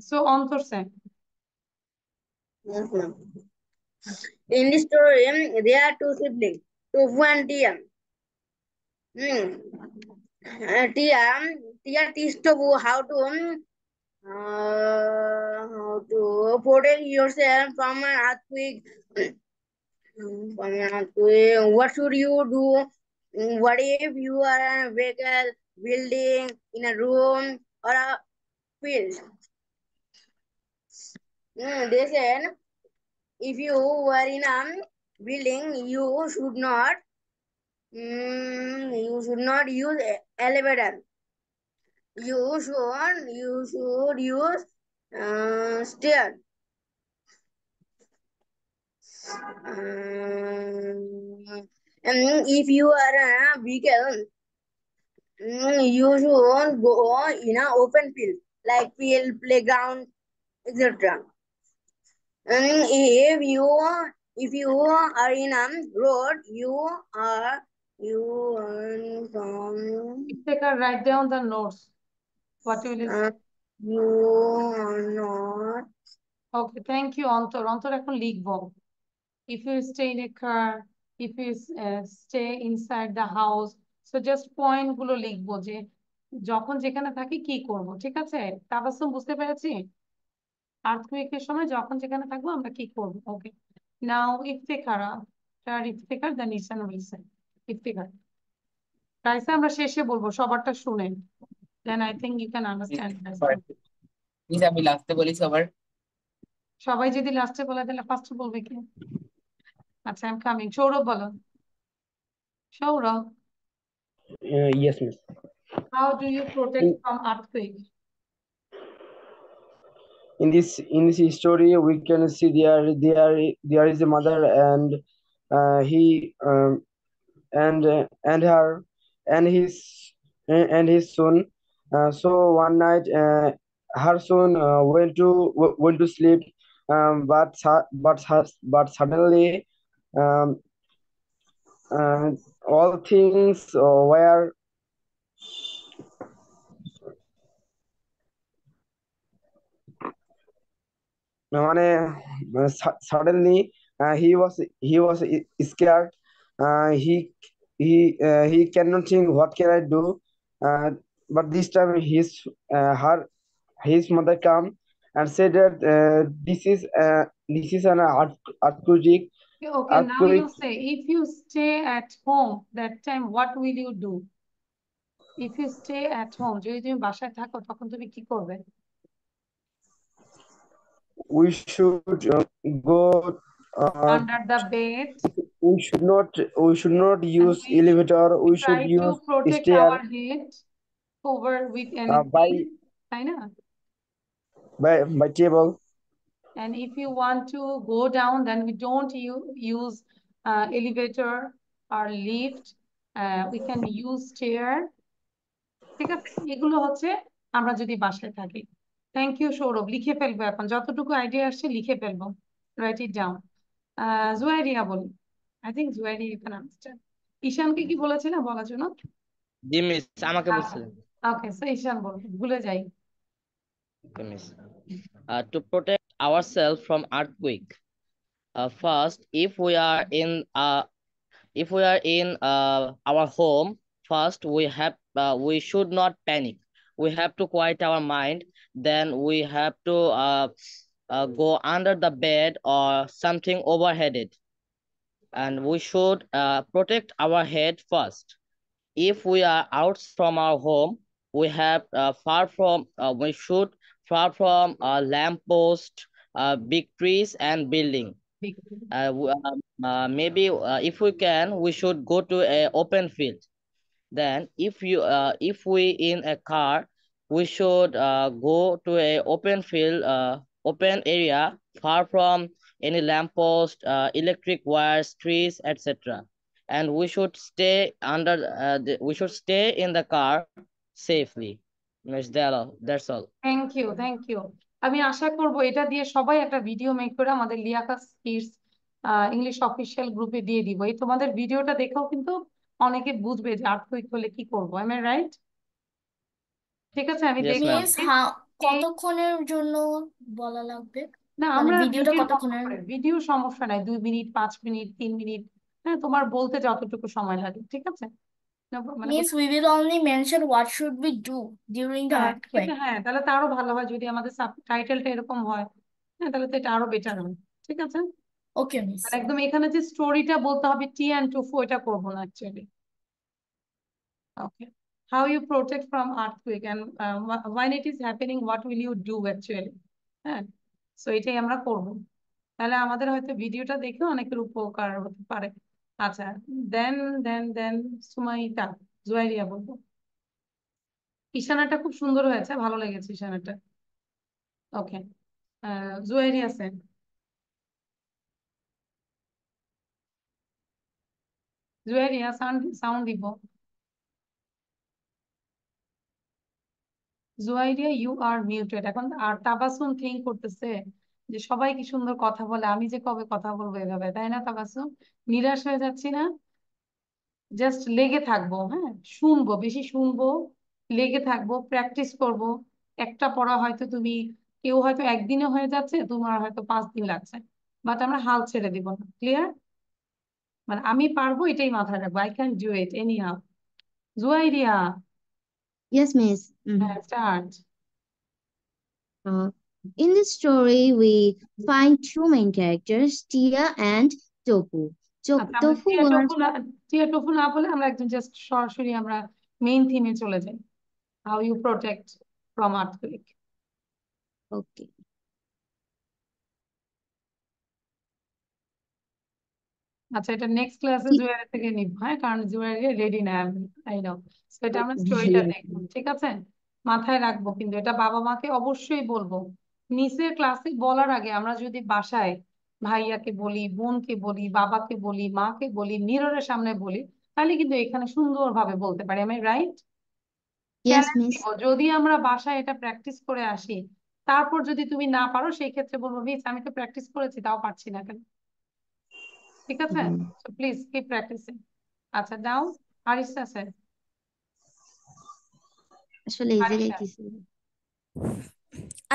So Anto say. Yes, ma'am. In this story, there are two siblings, Tofu and Tia. Tia teaches Tofu how to protect yourself from an earthquake. What should you do? What if you are in a vehicle, building, in a room, or a field? They said, if you are in a building, you should not use elevator. You should use stair. And if you are in a vehicle, you should go in an open field, like field, playground, etc. And if you are in a road, you are from. Take a write down the notes. What will you say? You are not. Okay, thank you, Antor. Antor এখন লিখবো. If you stay in a car, if you stay inside the house, so just point গুলো লিখবো যে যখন যেখানে থাকি কি করব, ঠিক আছে? তাবাসসুম বুঝতে পেরেছি? আর্থকুইকের সময় যখন যেখানে থাকবো আমরা কি করব? ওকে। নাও ইফতেখারা, Iftekhar the Nishan will say. Iftekhar. Raisa আমরা শেষে বলবো, সবারটা শুনে। Then I think you can understand. Please, আমি লাস্টে বলি সবার। সবাই যদি লাস্টে বলে তাহলে ফার্স্টে বলবে কি? আচ্ছা, I'm coming. সৌরভ বলো। Sourav. Yes, miss. How do you protect from earthquake? in this story we can see there is a mother and he and her and his son. So one night her son went to sleep, but suddenly um, uh, all things were মানে suddenly he was scared. He he cannot think what can I do. uh, but this time his mother come and said that this is an earthquake. Okay, now you say, if you stay at home that time, what will you do? If you stay at home, যদি তুমি বাসায় থাকো তখন তুমি কি করবে? We should go Under the bed. we should not use elevator. We Try should to use protect stair our head over with by anything, তাই না? by table. And if you want to go down, then we don't use elevator or lift. We can use stair. ঠিক আছে, এগুলো হচ্ছে আমরা যদি বাসায় থাকি। থ্যাংক ইউ সৌরভ, লিখে ফেলবো এখন, যতটুকু আইডিয়া আসছে লিখে ফেলবো। রাইট ইট ডাউন। জুয়াইরিয়া বলি, I think Zuairia you can understand. ঈশানকে কি বলেছিল বলার জন্য? জি মিস, আমাকে বলছিলেন। ওকে, সো ঈশান বল, ভুলে যাই। Okay, miss. To protect ourselves from earthquake, first, if we are in our home, first we should not panic. We have to quiet our mind. Then we have to go under the bed or something overheaded, and we should protect our head first. If we are out from our home, we have we should far from lamp post, big trees and building. Maybe if we can, we should go to a open field. Then if we in a car, we should go to a open field, open area far from any lamppost, electric wires, trees, etc. And we should stay we should stay in the car safely. Miss Della, that's all. Thank you, thank you. আমি আশা করব এটা দিয়ে সবাই একটা video make করে আমাদের লিয়াকাস kids English official গ্রুপে দিয়ে দিব। এই তোমাদের ভিডিওটা দেখেও কিন্তু অনেকে বুঝবে যে আর্থকুইক হলে কি করবো। I am right? ঠিক আছে, আমি দেখব কতক্ষণের জন্য বলা লাগবে? না, মানে আমরা ভিডিওটা কতক্ষণের? ভিডিও সমস্যা নাই, 2 মিনিট, 5 মিনিট, 3 মিনিট, হ্যাঁ, তোমার বলতে যতটুকু সময় লাগে। ঠিক আছে, Means we will only mention what should we do during the earthquake. হ্যাঁ, তাহলে তো আরো ভালো হয় যদি আমাদের সাবটাইটেলটা এরকম হয়। হ্যাঁ, তাহলে তো এটা আরো বেটার হয়। ঠিক আছে, ওকে মিস। একদম এখানে যে স্টোরিটা বলতে হবে টি অ্যান্ড টুফু, এটা করবো না actually. Okay, how you protect from earthquake and when it is happening what will you do actually? হ্যাঁ, সো এটাই আমরা করব। তাহলে আমাদের হয়তো ভিডিওটা দেখে অনেকের উপকার হতে পারে। আচ্ছা, দেন দেন দেন সুমাইতা, জুয়াইরিয়া বলবো। ঈশানাটা খুব সুন্দর হয়েছে, ভালো লেগেছে ঈশানাটা। ওকে, জুয়াইরিয়া সেন। জুয়াইরিয়া সাউন্ড দিব। Zuairia you are muted. এখন আর তাবাসুম থিঙ্ক করতেছে যে সবাই কি সুন্দর কথা বলে, আমি যে কবে কথা বলবো এভাবে, তাই না তাবাসুম? নিরাশ হয়ে যাচ্ছি না? জাস্ট লেগে থাকবো, হ্যাঁ, শুনবো, বেশি শুনবো, লেগে থাকবো, প্র্যাকটিস করব। একটা পড়া হয়তো কেউ হয়তো একদিনে হয়ে যাচ্ছে, তোমার হয়তো 5 দিন লাগছে, বাট আমরা হাল ছেড়ে দিব না। ক্লিয়ার? মানে আমি পারবো এটাই মাথায় রাখবো, I can do it any how. Juairia, Yes, miss. Start. In this story, we find two main characters, Tia and Tofu. Tofu was টিয়া টফু না বলে আমরা একদম জাস্ট সরাসরি আমরা মেইন থিমে চলে যাই। How you protect from earthquake. okay. আচ্ছা, এটা নেক্সট ক্লাসে জুয়ারি থেকে নিব, হ্যাঁ, কারণ জুয়ারি রেডি না আমি, আই নো। সো এটা আমরা স্টোরিটা দেখবো, ঠিক আছে? মাথায় রাখবো, কিন্তু এটা বাবা মাকে অবশ্যই বলবো, নিচের ক্লাসে বলার আগে আমরা যদি বাসায় ভাইয়াকে বলি, বোনকে বলি, বাবাকে বলি, মাকে বলি, মিররের সামনে বলি, তাহলে কিন্তু এখানে সুন্দরভাবে বলতে পারি। আমি রাইট? Yes, miss. যদি আমরা বাসায় এটা প্র্যাকটিস করে আসি, তারপর যদি তুমি না পারো, সেই ক্ষেত্রে বলবো মিস আমি তো প্র্যাকটিস করেছি তাও পারছি না কেন। ঠিক আছে? So please keep practicing. আচ্ছা নাও আরিশা স্যার। আসলে এই জায়গায় কি ছিল?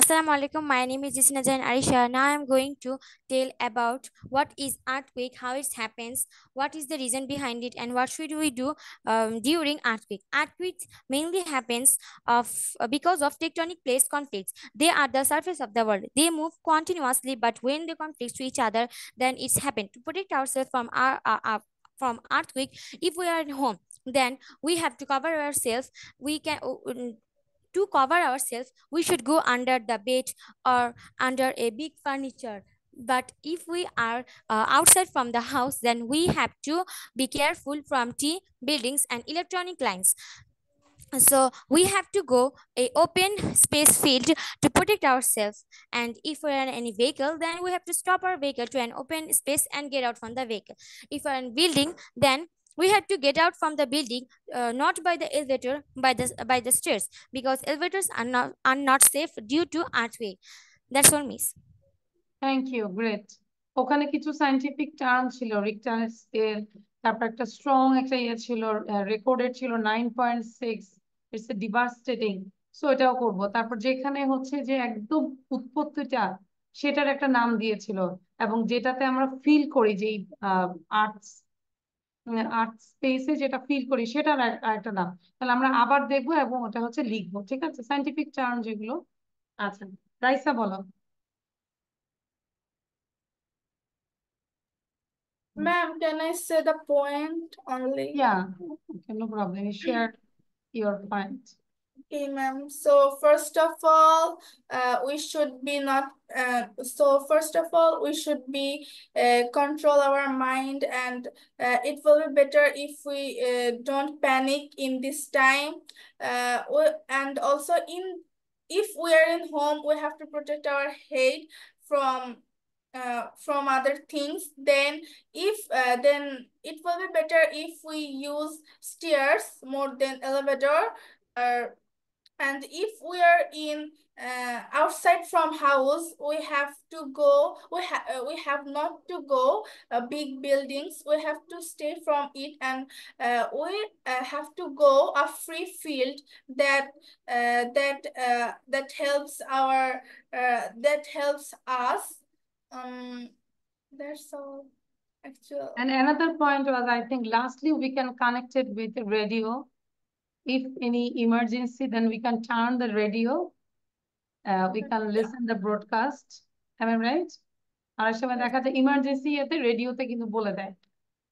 Assalamu alaikum. My name is Jisna Jain Arisha. Now I am going to tell about what is earthquake, how it happens, what is the reason behind it, and what should we do during earthquake. Earthquakes mainly happens because of tectonic plate conflicts. They are the surface of the world. They move continuously, but when they conflict to each other, then it's happened. To protect ourselves from earthquake, if we are at home, then we have to cover ourselves. We can. To cover ourselves, we should go under the bed or under a big furniture. But if we are outside from the house, then we have to be careful from buildings and electronic lines. So we have to go a open space field to protect ourselves. And if we are in any vehicle, then we have to stop our vehicle to an open space and get out from the vehicle. If we are in building, then we have to get out from the building, not by the elevator, by the stairs, because elevators are not safe due to earthquake. That's all, miss. Thank you, great. ওখানে কিছু scientific term ছিল, richter scale, তারপর একটা strong একটা ইয়ে ছিল, recorded ছিল 9.6, it's a devastating. So এটাও করবো। তারপর যেখানে হচ্ছে যে একদম উৎপত্তিটা, সেটার একটা নাম দিয়েছিল, এবং যেটাতে আমরা ফিল করি যে আর্টস আর্ট স্পেসে যেটা ফিল করি সেটার একটা নাম। তাহলে আমরা আবার দেখবো এবং ওটা হচ্ছে লিখবো। ঠিক আছে? সায়েন্টিফিক টার্ম যেগুলো। আচ্ছা রাইসা বলো। Ma'am, can I say the point only? Yeah, okay, no problem. You share your point. Okay, ma'am. So first of all, we should be not. First of all, we should be control our mind, and it will be better if we don't panic in this time. And also, if we are in home, we have to protect our head from other things. Then then it will be better if we use stairs more than elevator. And if we are in outside from house, we have to go. We have not to go big buildings. We have to stay from it, and we have to go a free field that helps us. That's all. Actually. And another point was, I think, lastly, we can connect it with the radio. If any emergency, then we can turn the radio. We can listen the broadcast. Am I right? আর সময় দেখা যায় emergency এতে রেডিওতে কিন্তু বলে দেয়।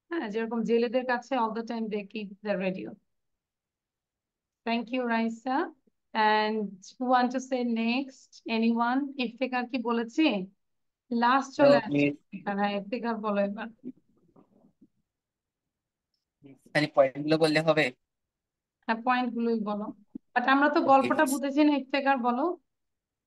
হ্যাঁ, যেরকম জেলেদের কাছে all the time they keep the radio. Thank you, Raisa. And who want to say next? Anyone? Iftekhar কি বলেছে? লাস্ট চলে আসছে। হ্যাঁ, ইফতেখার বলো এবার। খালি পয়েন্ট গুলো বললে হবে? হ্যাঁ, পয়েন্ট গুলোই বলো। বাট আমরা তো গল্পটা বুঝেছি না, ইফতেখার বলো।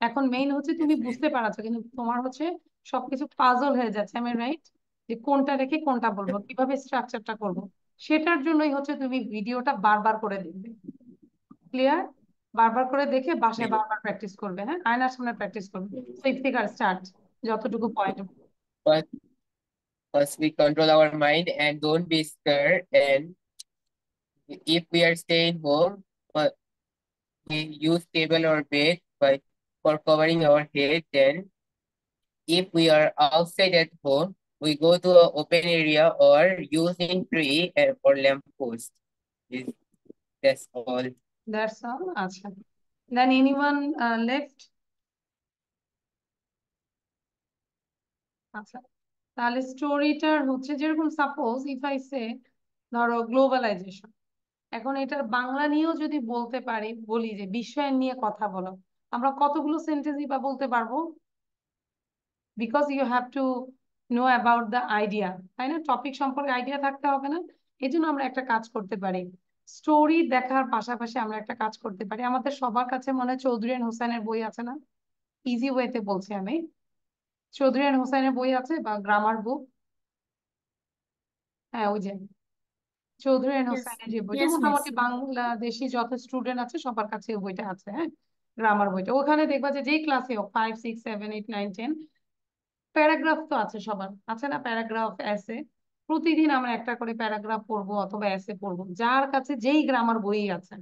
এখন মেইন হচ্ছে তুমি বুঝতে পারছো, কিন্তু তোমার হচ্ছে সবকিছু পাজল হয়ে যাচ্ছে। আমি রাইট? যে কোনটা রেখে কোনটা বলবো, কিভাবে স্ট্রাকচারটা করব, সেটার জন্যই হচ্ছে তুমি ভিডিওটা বারবার করে দেখবে। ক্লিয়ার? বারবার করে দেখে বাসায় বারবার প্র্যাকটিস করবে। হ্যাঁ, আয়নার সামনে প্র্যাকটিস করবে। সো ইফতিকার স্টার্ট, যতটুকু point. First we control our mind and don't be scared, and if we are staying home, we use table or bed for covering our head. Then if we are outside at home, we go to an open area or using tree or lamp post. That's all. That's all. আচ্ছা, then anyone left? আচ্ছা, তাহলে স্টোরিটার হচ্ছে যেরকম suppose if I say, ধরো globalization, এখন এটার বাংলা নিয়েও যদি বলতে পারি, বলি যে বিশ্বায়ন নিয়ে কথা বলো, আমরা কতগুলো সেন্টেন্সই বা বলতে পারবো? Because you have to know about the idea, তাই না? টপিক সম্পর্কে আইডিয়া থাকতে হবে না? এই জন্য আমরা একটা কাজ করতে পারি, স্টোরি দেখার পাশাপাশি আমরা একটা কাজ করতে পারি। আমাদের সবার কাছে মনে হয় চৌধুরী এন্ড হোসেনের বই আছে না? ইজি ওয়েতে বলছি আমি। চৌধুরী এন্ড হোসেনের বই আছে বা গ্রামার বুক? হ্যাঁ, ওই যে চৌধুরী এন্ড Yes. হোসেনের যে বইটা, Yes, miss. মোটামুটি বাংলাদেশি যত স্টুডেন্ট আছে সবার কাছে ওই বইটা আছে। হ্যাঁ, গ্রামার বইটা। ওখানে দেখবা যে যেই ক্লাসে হোক, 5, 6, 7, 8, 9, 10, প্যারাগ্রাফ তো আছে সবার, আছে না? প্যারাগ্রাফ, এসে। প্রতিদিন আমরা একটা করে প্যারাগ্রাফ পড়বো অথবা এসে পড়বো, যার কাছে যেই গ্রামার বই আছে।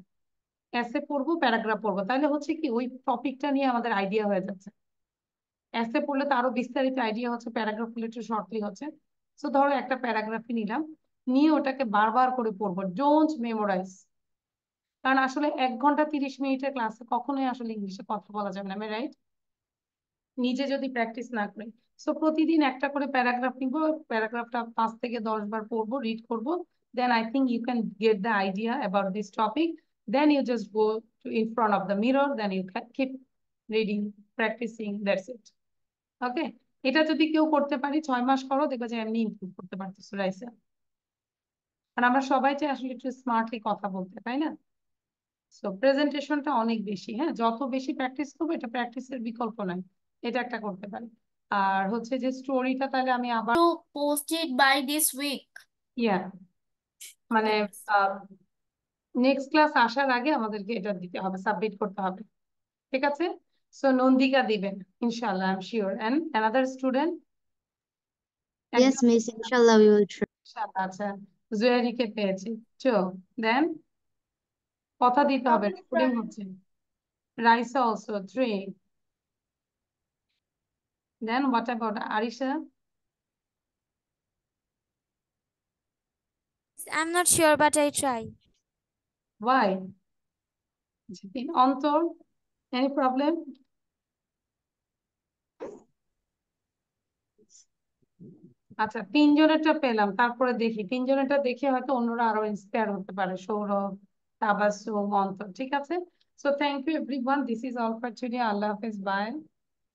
এসে পড়বো, প্যারাগ্রাফ পড়বো, তাহলে হচ্ছে কি ওই টপিকটা নিয়ে আমাদের আইডিয়া হয়ে যাচ্ছে। এসে পড়লে তো আরো বিস্তারিত আইডিয়া হচ্ছে, প্যারাগ্রাফ পড়লে একটু শর্টলি হচ্ছে। তো ধরো একটা প্যারাগ্রাফই নিলাম, নিয়ে ওটাকে বারবার করে পড়বো, ডোন্ট মেমোরাইজ। কারণ আসলে 1 ঘন্টা 30 মিনিটের ক্লাসে কখনোই আসলে ইংলিশে কথা বলা যাবে না, আমি রাইট? নিজে যদি প্র্যাকটিস না করি। সো প্রতিদিন একটা করে প্যারাগ্রাফ নিব, প্যারাগ্রাফটা 5 থেকে 10 বার পড়বো, রিড করবো, then I think you can get the idea about this topic. Then you just go in front of the mirror, then you keep reading, practicing, that's it. Okay, এটা যদি কেউ করতে পারি, 6 মাস করো, দেখবে যে এমনি ইমপ্রুভ করতে পারতেছো, রাইসা। আর আমরা সবাই চাই আসলে একটু স্মার্টলি কথা বলতে, তাই না? সো প্রেজেন্টেশনটা অনেক বেশি, হ্যাঁ, যত বেশি প্র্যাকটিস করবো, এটা প্র্যাকটিসের বিকল্প নাই, এটা একটা করতে পারি। আর হচ্ছে যে স্টোরিটা, তাহলে আমি আবার To post it by this week. ইয়া মানে নেক্সট ক্লাস আসার আগে আমাদেরকে এটা দিতে হবে, সাবমিট করতে হবে, ঠিক আছে? সো নন্দিকা দিবেন ইনশাআল্লাহ, I am sure. And another student? Yes, miss. Inshallah, we will try. আচ্ছা, জুয়েরিকে পেয়েছি। চো দেন কথা দিতে হবে, রেকর্ডিং হচ্ছে। Raisa also 3. Then what about Arisha? I'm not sure, but I try. Why? Antor, any problem? আচ্ছা, 3 জনেরটা পেলাম, তারপরে দেখি 3 জনেরটা দেখে হয়তো অন্যরা আরো ইন্সপায়ার হতে পারে, সৌরভ, তাবাসসুম, অন্তর, ঠিক আছে? So thank you everyone, this is all for today. Allah Hafiz, bye,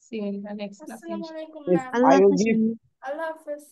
see you in the next class. Assalamu alaikum, Yes, ma'am. Allah I will Hafiz, give ma'am. Allah Hafiz.